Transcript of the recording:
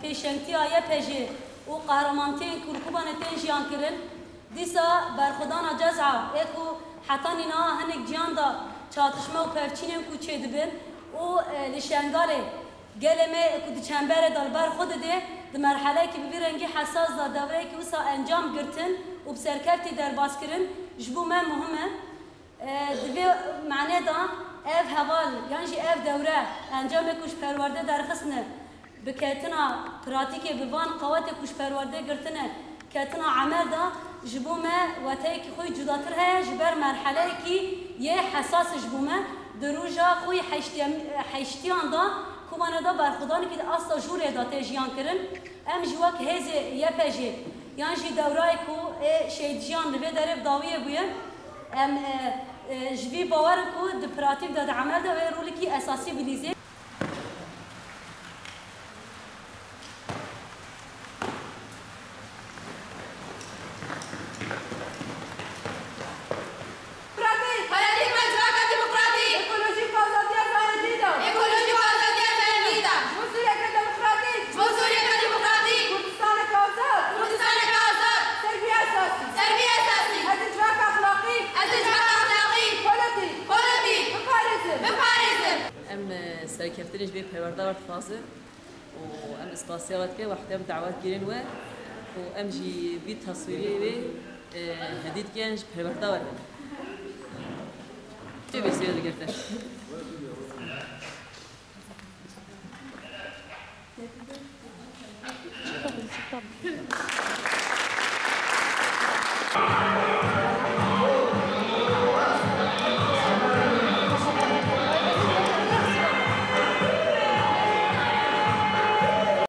پیشنگتی آیه پژی و قهرمانتین کرکوبان تین جیان کرن دیسا برخودان جزعه اکو حتی نینا هنگ جیان دا چاتشمه و پرچینم کو چه دبن و لشنگاله گلمه اکو دی چنبر دال بر خود ده د مرحله که ببی رنگی حساس دا دوره که وسا انجام گرتن و بسرکفتی در باز کرن جبو من مهمه دوی معنی دا ev heval yani ev devre encam kuş perverde derxisne bi ketina pratike bi van qawate kuş perverde girtine ketina amel da ji bo me weteyek xoy cudatir heye ji ber merhele ki ye hesas ji bo me di roja xoy heştiyan da kumane da berxudan ki asla jure da te jiyan kirin em ji wek hêzê yepejê yan jî dewrayê ku şêdiyan li vê derê dawiye bûye em جوی باور کو د پراتیک د عمل د رول کی اساسی بلیزه سركفتنش بيه بهوردار فازه وام اسباسيات كه وحدهم دعوات جيرين وام جي بي تصويري بيه هديد كانش بهوردار شو بيصير اللي قلته